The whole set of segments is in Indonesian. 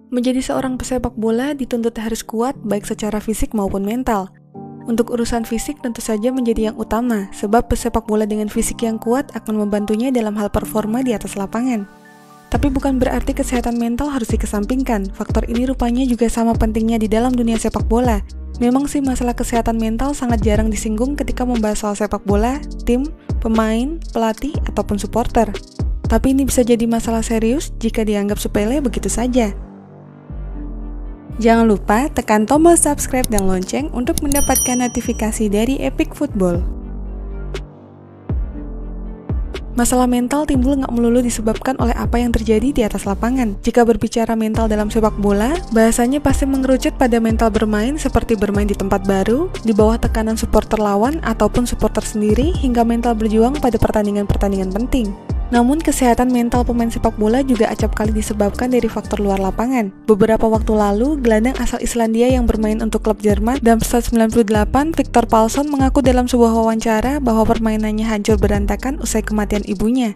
Menjadi seorang pesepak bola dituntut harus kuat baik secara fisik maupun mental. Untuk urusan fisik tentu saja menjadi yang utama, sebab pesepak bola dengan fisik yang kuat akan membantunya dalam hal performa di atas lapangan. Tapi bukan berarti kesehatan mental harus dikesampingkan, faktor ini rupanya juga sama pentingnya di dalam dunia sepak bola. Memang sih masalah kesehatan mental sangat jarang disinggung ketika membahas soal sepak bola, tim, pemain, pelatih, ataupun supporter. Tapi ini bisa jadi masalah serius jika dianggap sepele begitu saja. Jangan lupa tekan tombol subscribe dan lonceng untuk mendapatkan notifikasi dari Epic Football. Masalah mental timbul nggak melulu disebabkan oleh apa yang terjadi di atas lapangan. Jika berbicara mental dalam sepak bola, bahasanya pasti mengerucut pada mental bermain seperti bermain di tempat baru, di bawah tekanan supporter lawan ataupun supporter sendiri, hingga mental berjuang pada pertandingan-pertandingan penting. Namun, kesehatan mental pemain sepak bola juga acap kali disebabkan dari faktor luar lapangan. Beberapa waktu lalu, gelandang asal Islandia yang bermain untuk klub Jerman Darmstadt 98, Viktor Palsson mengaku dalam sebuah wawancara bahwa permainannya hancur berantakan usai kematian ibunya.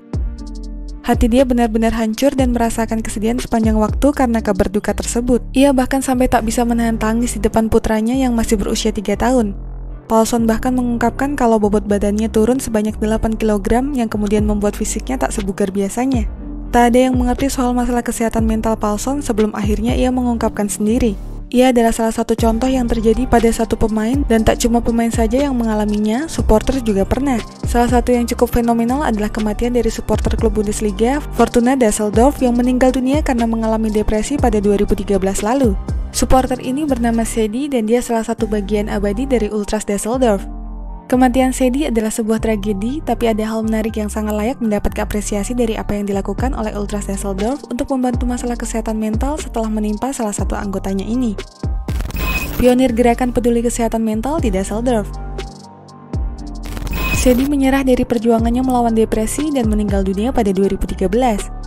Hati dia benar-benar hancur dan merasakan kesedihan sepanjang waktu karena kabar duka tersebut. Ia bahkan sampai tak bisa menahan tangis di depan putranya yang masih berusia 3 tahun. Palsson bahkan mengungkapkan kalau bobot badannya turun sebanyak 8 kg yang kemudian membuat fisiknya tak sebugar biasanya. Tak ada yang mengerti soal masalah kesehatan mental Palsson sebelum akhirnya ia mengungkapkan sendiri. Ia adalah salah satu contoh yang terjadi pada satu pemain dan tak cuma pemain saja yang mengalaminya, supporter juga pernah. Salah satu yang cukup fenomenal adalah kematian dari supporter klub Bundesliga Fortuna Düsseldorf yang meninggal dunia karena mengalami depresi pada 2013 lalu. Supporter ini bernama Sedi dan dia salah satu bagian abadi dari Ultras Düsseldorf. Kematian Sedi adalah sebuah tragedi, tapi ada hal menarik yang sangat layak mendapat apresiasi dari apa yang dilakukan oleh Ultras Düsseldorf untuk membantu masalah kesehatan mental setelah menimpa salah satu anggotanya ini. Pionir gerakan peduli kesehatan mental di Düsseldorf. Sedi menyerah dari perjuangannya melawan depresi dan meninggal dunia pada 2013.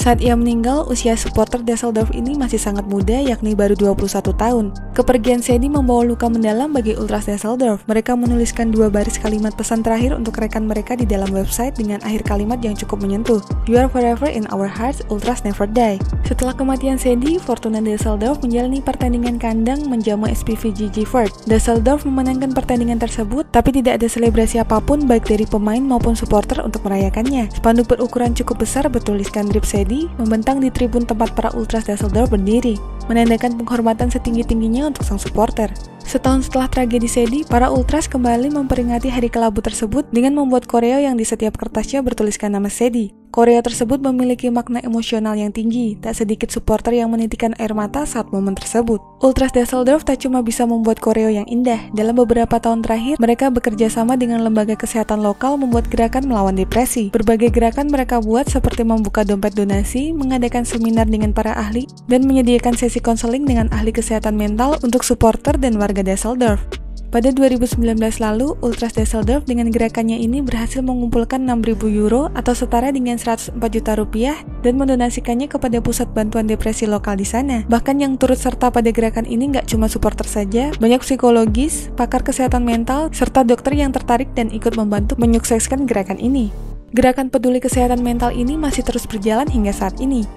Saat ia meninggal, usia supporter Düsseldorf ini masih sangat muda, yakni baru 21 tahun. Kepergian Sedi membawa luka mendalam bagi Ultras Düsseldorf. Mereka menuliskan 2 baris kalimat pesan terakhir untuk rekan mereka di dalam website dengan akhir kalimat yang cukup menyentuh. You are forever in our hearts, Ultras never die. Setelah kematian Sedi, Fortuna Düsseldorf menjalani pertandingan kandang menjamu SPV Gifort. Düsseldorf memenangkan pertandingan tersebut, tapi tidak ada selebrasi apapun baik dari pemain maupun supporter untuk merayakannya. Spanduk berukuran cukup besar bertuliskan drip Sedi membentang di tribun tempat para Ultras Düsseldorf berdiri, menandakan penghormatan setinggi-tingginya untuk sang supporter. Setahun setelah tragedi Sedi, para Ultras kembali memperingati hari kelabu tersebut dengan membuat koreo yang di setiap kertasnya bertuliskan nama Sedi. Koreo tersebut memiliki makna emosional yang tinggi, tak sedikit supporter yang menitikkan air mata saat momen tersebut. Ultras Düsseldorf tak cuma bisa membuat koreo yang indah, dalam beberapa tahun terakhir, mereka bekerja sama dengan lembaga kesehatan lokal membuat gerakan melawan depresi. Berbagai gerakan mereka buat seperti membuka dompet donasi, mengadakan seminar dengan para ahli, dan menyediakan sesi konseling dengan ahli kesehatan mental untuk supporter dan warga Düsseldorf. Pada 2019 lalu, Ultras Düsseldorf dengan gerakannya ini berhasil mengumpulkan 6.000 euro atau setara dengan 104 juta rupiah dan mendonasikannya kepada pusat bantuan depresi lokal di sana. Bahkan yang turut serta pada gerakan ini nggak cuma supporter saja, banyak psikologis, pakar kesehatan mental, serta dokter yang tertarik dan ikut membantu menyukseskan gerakan ini. Gerakan peduli kesehatan mental ini masih terus berjalan hingga saat ini.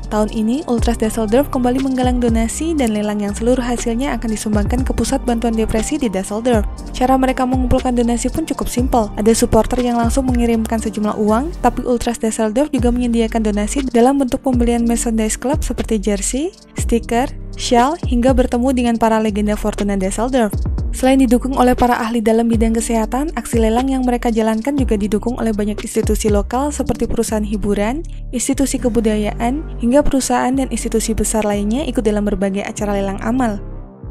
Tahun ini, Ultras Düsseldorf kembali menggalang donasi dan lelang yang seluruh hasilnya akan disumbangkan ke pusat bantuan depresi di Düsseldorf. Cara mereka mengumpulkan donasi pun cukup simpel. Ada supporter yang langsung mengirimkan sejumlah uang, tapi Ultras Düsseldorf juga menyediakan donasi dalam bentuk pembelian merchandise klub seperti jersey, stiker, shawl, hingga bertemu dengan para legenda Fortuna Düsseldorf. Selain didukung oleh para ahli dalam bidang kesehatan, aksi lelang yang mereka jalankan juga didukung oleh banyak institusi lokal seperti perusahaan hiburan, institusi kebudayaan, hingga perusahaan dan institusi besar lainnya ikut dalam berbagai acara lelang amal.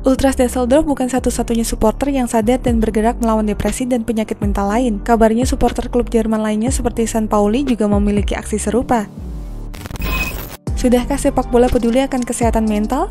Ultras Düsseldorf bukan satu-satunya supporter yang sadar dan bergerak melawan depresi dan penyakit mental lain. Kabarnya supporter klub Jerman lainnya seperti St. Pauli juga memiliki aksi serupa. Sudahkah sepak bola peduli akan kesehatan mental?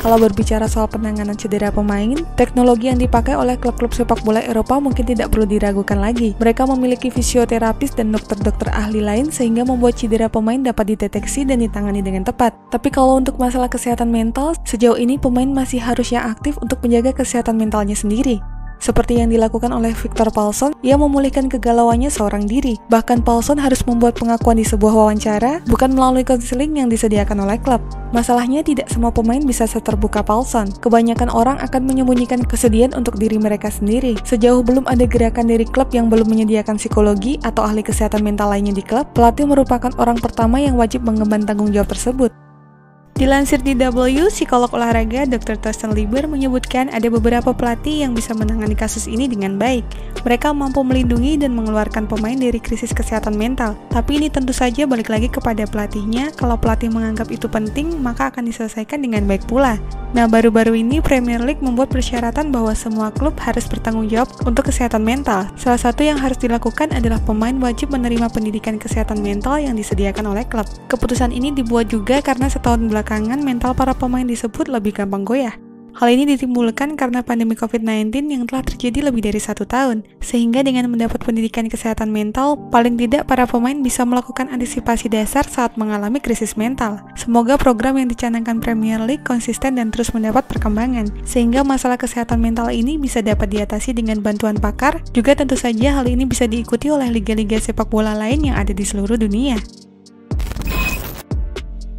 Kalau berbicara soal penanganan cedera pemain, teknologi yang dipakai oleh klub-klub sepak bola Eropa mungkin tidak perlu diragukan lagi. Mereka memiliki fisioterapis dan dokter-dokter ahli lain sehingga membuat cedera pemain dapat dideteksi dan ditangani dengan tepat. Tapi kalau untuk masalah kesehatan mental, sejauh ini pemain masih harus yang aktif untuk menjaga kesehatan mentalnya sendiri. Seperti yang dilakukan oleh Viktor Palsson, ia memulihkan kegalauannya seorang diri. Bahkan Palsson harus membuat pengakuan di sebuah wawancara, bukan melalui konseling yang disediakan oleh klub. Masalahnya tidak semua pemain bisa seterbuka Palsson. Kebanyakan orang akan menyembunyikan kesedihan untuk diri mereka sendiri. Sejauh belum ada gerakan dari klub yang belum menyediakan psikologi atau ahli kesehatan mental lainnya di klub, pelatih merupakan orang pertama yang wajib mengemban tanggung jawab tersebut. Dilansir di DW, psikolog olahraga Dr. Thorsten Lieber menyebutkan ada beberapa pelatih yang bisa menangani kasus ini dengan baik. Mereka mampu melindungi dan mengeluarkan pemain dari krisis kesehatan mental. Tapi ini tentu saja balik lagi kepada pelatihnya. Kalau pelatih menganggap itu penting, maka akan diselesaikan dengan baik pula. Nah, baru-baru ini Premier League membuat persyaratan bahwa semua klub harus bertanggung jawab untuk kesehatan mental. Salah satu yang harus dilakukan adalah pemain wajib menerima pendidikan kesehatan mental yang disediakan oleh klub. Keputusan ini dibuat juga karena setahun belakangan mental para pemain disebut lebih gampang goyah. Hal ini ditimbulkan karena pandemi COVID-19 yang telah terjadi lebih dari 1 tahun, sehingga dengan mendapat pendidikan kesehatan mental, paling tidak para pemain bisa melakukan antisipasi dasar saat mengalami krisis mental. Semoga program yang dicanangkan Premier League konsisten dan terus mendapat perkembangan, sehingga masalah kesehatan mental ini bisa dapat diatasi dengan bantuan pakar. Juga tentu saja hal ini bisa diikuti oleh liga-liga sepak bola lain yang ada di seluruh dunia.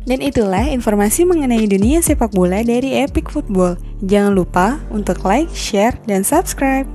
Dan itulah informasi mengenai dunia sepak bola dari Epic Football. Jangan lupa untuk like, share, dan subscribe.